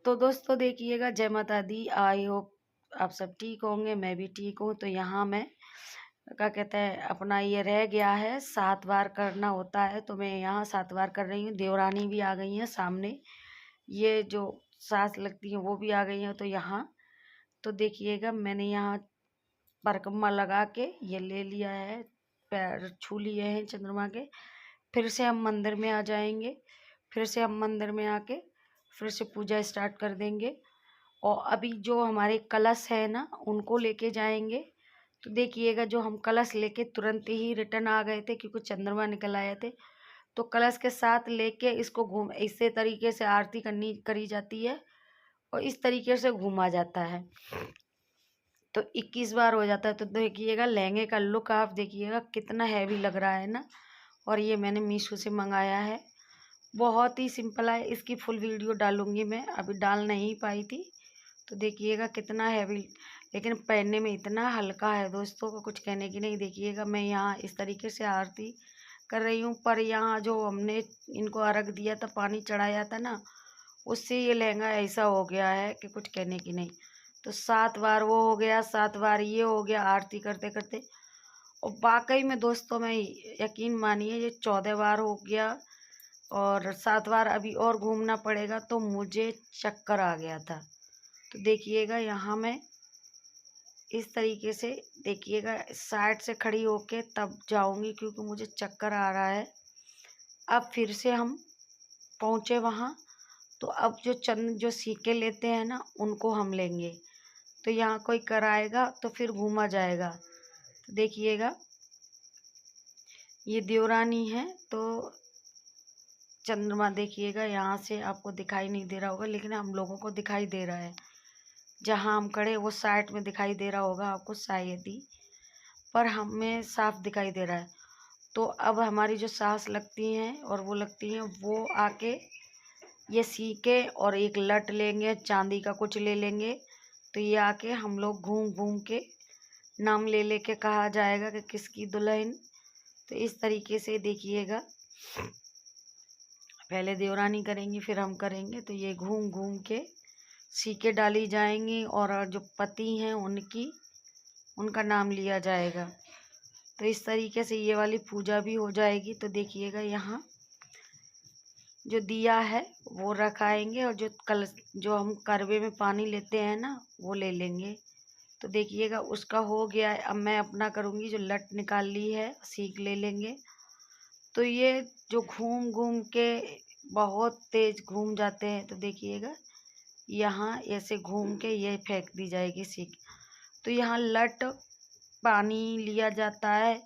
तो दोस्तों देखिएगा, जय माता दी। आई होप आप सब ठीक होंगे, मैं भी ठीक हूँ। तो यहाँ मैं क्या कहते हैं, अपना ये रह गया है 7 बार करना होता है, तो मैं यहाँ 7 बार कर रही हूँ। देवरानी भी आ गई हैं सामने, ये जो सास लगती हैं वो भी आ गई हैं। तो यहाँ तो देखिएगा, मैंने यहाँ परिक्रमा लगा के ये ले लिया है, पैर छू लिए हैं चंद्रमा के। फिर से हम मंदिर में आ जाएंगे, फिर से हम मंदिर में आके फिर से पूजा स्टार्ट कर देंगे। और अभी जो हमारे कलश है ना, उनको लेके जाएंगे। तो देखिएगा, जो हम कलश लेके तुरंत ही रिटर्न आ गए थे क्योंकि चंद्रमा निकल आए थे, तो कलश के साथ लेके इसको घूम इसी तरीके से आरती करी जाती है और इस तरीके से घूमा जाता है। तो 21 बार हो जाता है। तो देखिएगा, लहंगे का लुक आप देखिएगा कितना हैवी लग रहा है ना। और ये मैंने मीशो से मंगाया है, बहुत ही सिंपल है। इसकी फुल वीडियो डालूंगी मैं, अभी डाल नहीं पाई थी। तो देखिएगा कितना हैवी, लेकिन पहनने में इतना हल्का है दोस्तों को कुछ कहने की नहीं। देखिएगा, मैं यहाँ इस तरीके से आरती कर रही हूँ, पर यहाँ जो हमने इनको अर्घ दिया था, पानी चढ़ाया था ना, उससे ये लहंगा ऐसा हो गया है कि कुछ कहने की नहीं। तो 7 बार वो हो गया, 7 बार ये हो गया आरती करते करते। और वाकई में दोस्तों, मैं यकीन मानिए, ये 14 बार हो गया और 7 बार अभी और घूमना पड़ेगा। तो मुझे चक्कर आ गया था। तो देखिएगा, यहाँ मैं इस तरीके से, देखिएगा, साइड से खड़ी होके तब जाऊंगी क्योंकि मुझे चक्कर आ रहा है। अब फिर से हम पहुँचे वहाँ। तो अब जो सीके लेते हैं ना, उनको हम लेंगे। तो यहाँ कोई कराएगा तो फिर घूमा जाएगा। तो देखिएगा, ये देवरानी है। तो चंद्रमा देखिएगा, यहाँ से आपको दिखाई नहीं दे रहा होगा, लेकिन हम लोगों को दिखाई दे रहा है। जहाँ हम खड़े वो साइड में दिखाई दे रहा होगा आपको शायद ही, पर हमें साफ दिखाई दे रहा है। तो अब हमारी जो सास लगती हैं और वो लगती हैं, वो आके ये सीके और एक लट लेंगे, चांदी का कुछ ले लेंगे। तो ये आके हम लोग घूम घूम के नाम ले लेके कहा जाएगा कि किसकी दुल्हन। तो इस तरीके से देखिएगा, पहले देवरानी करेंगी फिर हम करेंगे। तो ये घूम घूम के सीके डाली जाएंगी और जो पति हैं उनका नाम लिया जाएगा। तो इस तरीके से ये वाली पूजा भी हो जाएगी। तो देखिएगा, यहाँ जो दिया है वो रखाएंगे और जो हम करवे में पानी लेते हैं ना, वो ले लेंगे। तो देखिएगा, उसका हो गया है। अब मैं अपना करूँगी, जो लट निकाल ली है सीख ले लेंगे। तो ये जो घूम घूम के बहुत तेज घूम जाते हैं। तो देखिएगा, यहाँ ऐसे घूम के ये फेंक दी जाएगी सीख। तो यहाँ लट पानी लिया जाता है,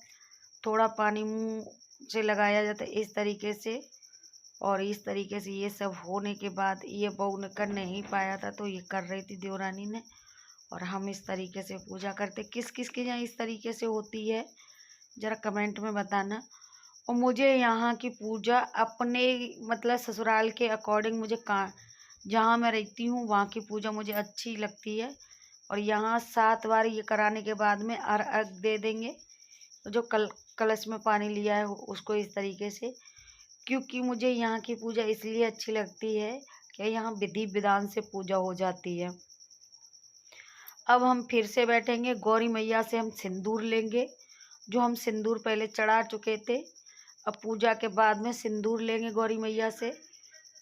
थोड़ा पानी मुंह से लगाया जाता है इस तरीके से। और इस तरीके से ये सब होने के बाद, ये बहू ने कर नहीं पाया था तो ये कर रही थी देवरानी ने, और हम इस तरीके से पूजा करते। किस किस के यहाँ इस तरीके से होती है ज़रा कमेंट में बताना। और मुझे यहाँ की पूजा अपने मतलब ससुराल के अकॉर्डिंग, मुझे जहाँ मैं रहती हूँ वहाँ की पूजा मुझे अच्छी लगती है। और यहाँ 7 बार ये कराने के बाद में अर्घ दे देंगे। तो जो कलश में पानी लिया है उसको इस तरीके से, क्योंकि मुझे यहाँ की पूजा इसलिए अच्छी लगती है कि यहाँ विधि विधान से पूजा हो जाती है। अब हम फिर से बैठेंगे, गौरी मैया से हम सिंदूर लेंगे, जो हम सिंदूर पहले चढ़ा चुके थे। अब पूजा के बाद में सिंदूर लेंगे गौरी मैया से।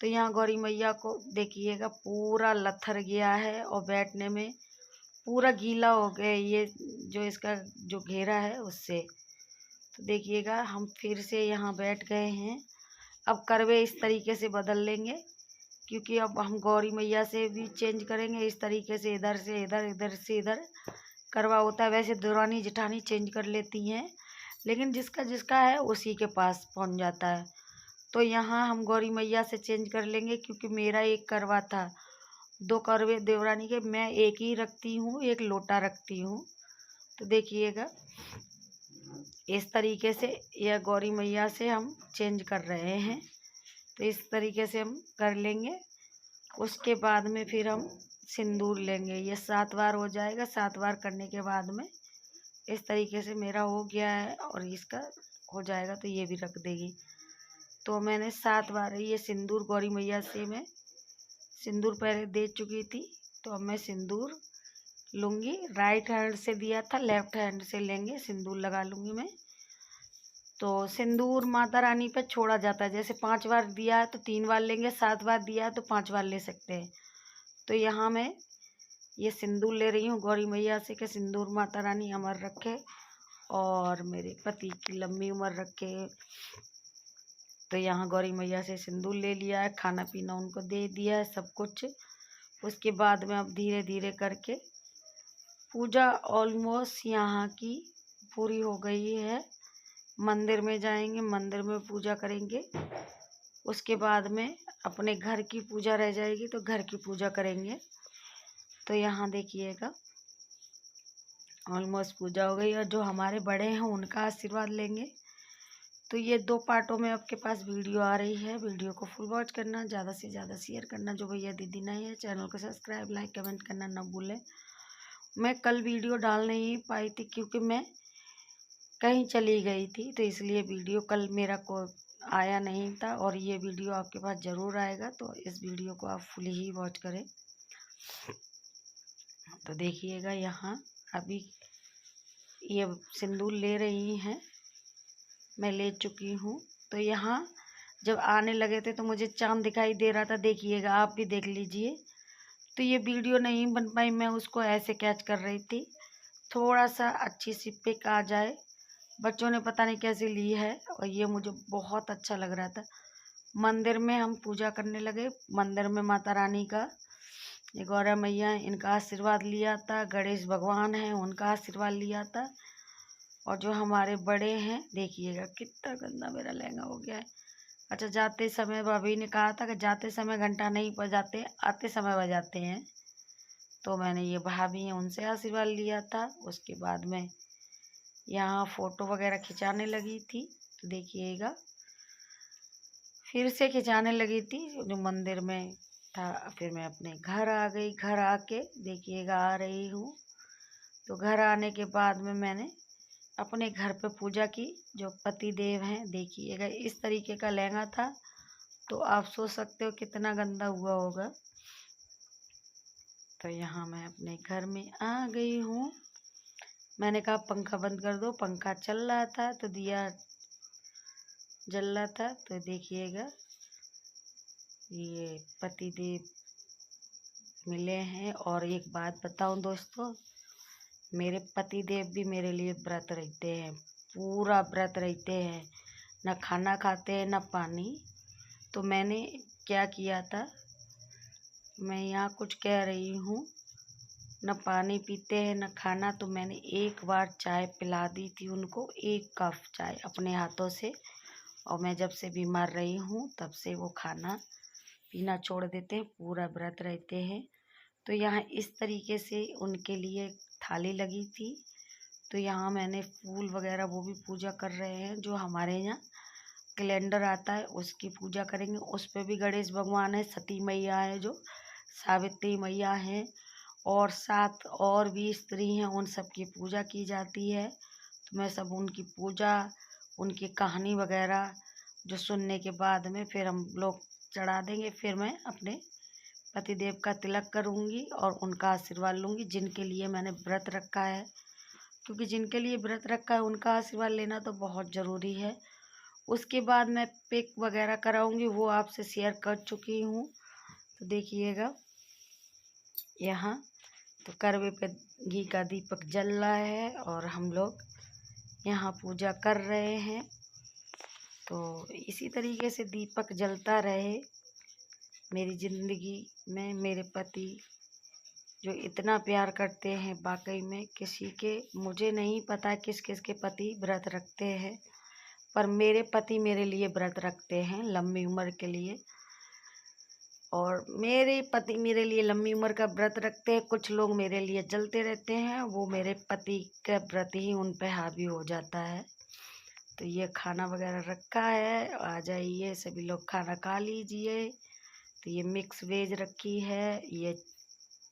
तो यहाँ गौरी मैया को देखिएगा पूरा लथर गया है और बैठने में पूरा गीला हो गया, ये जो इसका जो घेरा है उससे। तो देखिएगा, हम फिर से यहाँ बैठ गए हैं। अब करवे इस तरीके से बदल लेंगे, क्योंकि अब हम गौरी मैया से भी चेंज करेंगे इस तरीके से, इधर से इधर, इधर से इधर करवा होता है। वैसे देवरानी जेठानी चेंज कर लेती हैं, लेकिन जिसका जिसका है उसी के पास पहुंच जाता है। तो यहाँ हम गौरी मैया से चेंज कर लेंगे, क्योंकि मेरा एक करवा था, 2 करवे देवरानी के, मैं एक ही रखती हूँ, एक लोटा रखती हूँ। तो देखिएगा, इस तरीके से यह गौरी मैया से हम चेंज कर रहे हैं। तो इस तरीके से हम कर लेंगे। उसके बाद में फिर हम सिंदूर लेंगे। ये 7 बार हो जाएगा। 7 बार करने के बाद में इस तरीके से मेरा हो गया है और इसका हो जाएगा, तो ये भी रख देगी। तो मैंने 7 बार ये सिंदूर गौरी मैया से मैं सिंदूर पहले दे चुकी थी, तो अब मैं सिंदूर लूँगी। राइट हैंड से दिया था, लेफ्ट हैंड से लेंगे, सिंदूर लगा लूँगी मैं। तो सिंदूर माता रानी पे छोड़ा जाता है, जैसे 5 बार दिया है तो 3 बार लेंगे, 7 बार दिया है तो 5 बार ले सकते हैं। तो यहाँ मैं ये सिंदूर ले रही हूँ गौरी मैया से कि सिंदूर माता रानी अमर रखे और मेरे पति की लंबी उम्र रखे। तो यहाँ गौरी मैया से सिंदूर ले लिया है, खाना पीना उनको दे दिया है, सब कुछ। उसके बाद में अब धीरे धीरे करके पूजा ऑलमोस्ट यहाँ की पूरी हो गई है। मंदिर में जाएंगे, मंदिर में पूजा करेंगे। उसके बाद में अपने घर की पूजा रह जाएगी, तो घर की पूजा करेंगे। तो यहाँ देखिएगा ऑलमोस्ट पूजा हो गई, और जो हमारे बड़े हैं उनका आशीर्वाद लेंगे। तो ये 2 पार्टों में आपके पास वीडियो आ रही है। वीडियो को फुल वॉच करना, ज़्यादा से ज़्यादा शेयर करना। जो भैया दीदी नए हैं चैनल को सब्सक्राइब, लाइक, कमेंट करना ना भूलें। मैं कल वीडियो डाल नहीं पाई थी क्योंकि मैं कहीं चली गई थी, तो इसलिए वीडियो कल मेरा को आया नहीं था। और ये वीडियो आपके पास ज़रूर आएगा, तो इस वीडियो को आप फुल ही वॉच करें। तो देखिएगा यहाँ अभी ये सिंदूर ले रही हैं, मैं ले चुकी हूँ। तो यहाँ जब आने लगे थे तो मुझे चाँद दिखाई दे रहा था, देखिएगा आप भी देख लीजिए। तो ये वीडियो नहीं बन पाई, मैं उसको ऐसे कैच कर रही थी, थोड़ा सा अच्छी सी पिक आ जाए। बच्चों ने पता नहीं कैसे ली है, और ये मुझे बहुत अच्छा लग रहा था। मंदिर में हम पूजा करने लगे, मंदिर में माता रानी का, ये गौरा मैया इनका आशीर्वाद लिया था, गणेश भगवान हैं उनका आशीर्वाद लिया था। और जो हमारे बड़े हैं, देखिएगा कितना गंदा मेरा लहंगा हो गया है। अच्छा, जाते समय भाभी ने कहा था कि जाते समय घंटा नहीं बजाते, आते समय बजाते हैं। तो मैंने ये भाभी हैं उनसे आशीर्वाद लिया था। उसके बाद में यहाँ फ़ोटो वगैरह खिंचाने लगी थी, तो देखिएगा फिर से खिंचाने लगी थी जो मंदिर में था। फिर मैं अपने घर आ गई, घर आके देखिएगा आ रही हूँ। तो घर आने के बाद में मैंने अपने घर पे पूजा की। जो पति देव हैं, देखिएगा इस तरीके का लहंगा था, तो आप सोच सकते हो कितना गंदा हुआ होगा। तो यहाँ मैं अपने घर में आ गई हूँ। मैंने कहा पंखा बंद कर दो, पंखा चल रहा था तो दिया जल रहा था। तो देखिएगा ये पति देव मिले हैं। और एक बात बताऊं दोस्तों, मेरे पति देव भी मेरे लिए व्रत रखते हैं, पूरा व्रत रखते हैं, ना खाना खाते हैं ना पानी। तो मैंने क्या किया था, मैं यहाँ कुछ कह रही हूँ, न पानी पीते हैं न खाना। तो मैंने एक बार चाय पिला दी थी उनको, 1 कप चाय अपने हाथों से। और मैं जब से बीमार रही हूँ तब से वो खाना पीना छोड़ देते हैं, पूरा व्रत रहते हैं। तो यहाँ इस तरीके से उनके लिए थाली लगी थी। तो यहाँ मैंने फूल वगैरह वो भी पूजा कर रहे हैं। जो हमारे यहाँ कैलेंडर आता है उसकी पूजा करेंगे। उस पर भी गणेश भगवान है, सती मैया है, जो सावित्री मैया हैं, और 7 और भी स्त्री हैं, उन सब की पूजा की जाती है। तो मैं सब उनकी पूजा, उनकी कहानी वगैरह जो सुनने के बाद में फिर हम लोग चढ़ा देंगे। फिर मैं अपने पतिदेव का तिलक करूँगी और उनका आशीर्वाद लूँगी, जिनके लिए मैंने व्रत रखा है। क्योंकि जिनके लिए व्रत रखा है उनका आशीर्वाद लेना तो बहुत ज़रूरी है। उसके बाद मैं पिक वगैरह कराऊँगी, वो आपसे शेयर कर चुकी हूँ। तो देखिएगा यहाँ तो करवे पे घी का दीपक जल रहा है और हम लोग यहाँ पूजा कर रहे हैं। तो इसी तरीके से दीपक जलता रहे मेरी ज़िंदगी में। मेरे पति जो इतना प्यार करते हैं, वाकई में किसी के, मुझे नहीं पता किस किस के पति व्रत रखते हैं, पर मेरे पति मेरे लिए व्रत रखते हैं लंबी उम्र के लिए। और मेरे पति मेरे लिए लंबी उम्र का व्रत रखते हैं। कुछ लोग मेरे लिए जलते रहते हैं, वो मेरे पति का व्रत ही उन पे हावी हो जाता है। तो ये खाना वगैरह रखा है, आ जाइए सभी लोग खाना खा लीजिए। तो ये मिक्स वेज रखी है, ये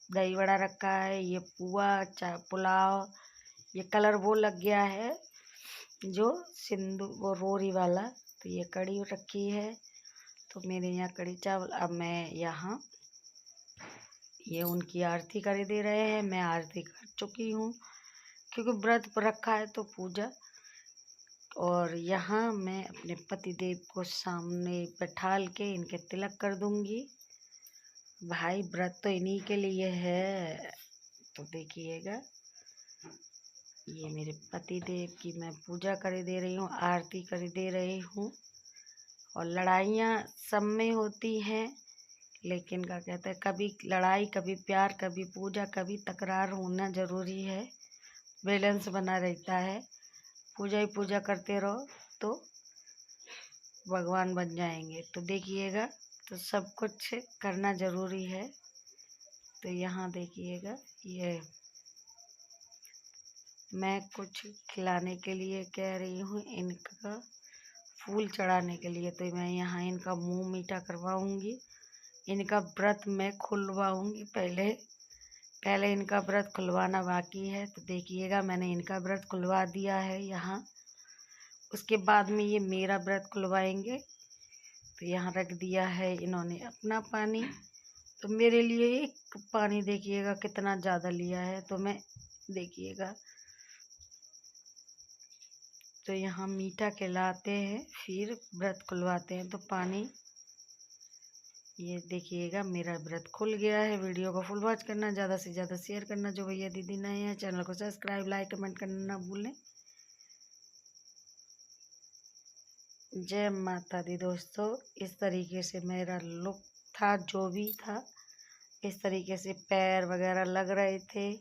दही वड़ा रखा है, ये पुआ पुलाव, ये कलर वो लग गया है जो सिंधु वो रोरी वाला। तो ये कढ़ी रखी है। तो मेरे यहाँ कढ़ी चावल। अब मैं यहाँ ये उनकी आरती कर दे रहे हैं, मैं आरती कर चुकी हूँ क्योंकि व्रत पर रखा है तो पूजा। और यहाँ मैं अपने पति देव को सामने बैठाल के इनके तिलक कर दूंगी। भाई व्रत तो इन्हीं के लिए है। तो देखिएगा, ये मेरे पति देव की मैं पूजा कर दे रही हूँ, आरती कर दे रही हूँ। और लड़ाइयाँ सब में होती हैं, लेकिन क्या कहते हैं, कभी लड़ाई, कभी प्यार, कभी पूजा, कभी तकरार होना ज़रूरी है। बैलेंस बना रहता है। पूजा ही पूजा करते रहो तो भगवान बन जाएंगे। तो देखिएगा, तो सब कुछ करना ज़रूरी है। तो यहाँ देखिएगा, ये मैं कुछ खिलाने के लिए कह रही हूँ, इनका फूल चढ़ाने के लिए। तो मैं यहाँ इनका मुंह मीठा करवाऊँगी, इनका व्रत मैं खुलवाऊँगी। पहले इनका व्रत खुलवाना बाकी है। तो देखिएगा, मैंने इनका व्रत खुलवा दिया है यहाँ। उसके बाद में ये मेरा व्रत खुलवाएंगे। तो यहाँ रख दिया है इन्होंने अपना पानी। तो मेरे लिए एक पानी देखिएगा कितना ज़्यादा लिया है। तो मैं देखिएगा, तो यहाँ मीठा खिलाते हैं, फिर व्रत खुलवाते हैं। तो पानी, ये देखिएगा मेरा व्रत खुल गया है। वीडियो को फुल वॉच करना, ज़्यादा से ज़्यादा शेयर करना। जो भैया दीदी नए हैं, चैनल को सब्सक्राइब, लाइक, कमेंट करना ना भूलें। जय माता दी दोस्तों। इस तरीके से मेरा लुक था, जो भी था इस तरीके से पैर वगैरह लग रहे थे,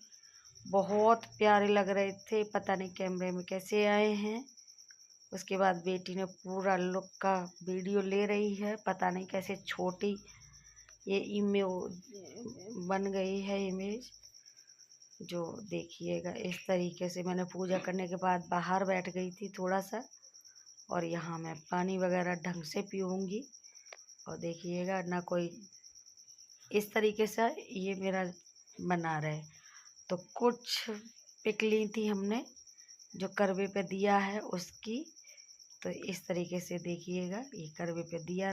बहुत प्यारे लग रहे थे। पता नहीं कैमरे में कैसे आए हैं। उसके बाद बेटी ने पूरा लुक का वीडियो ले रही है। पता नहीं कैसे छोटी ये इमेज बन गई है, इमेज जो देखिएगा। इस तरीके से मैंने पूजा करने के बाद बाहर बैठ गई थी थोड़ा सा, और यहाँ मैं पानी वगैरह ढंग से पीऊँगी। और देखिएगा ना, कोई इस तरीके से ये मेरा बना रहे। तो कुछ पिक ली थी हमने जो करवे पे दिया है उसकी। तो इस तरीके से देखिएगा, ये करवे पे दिया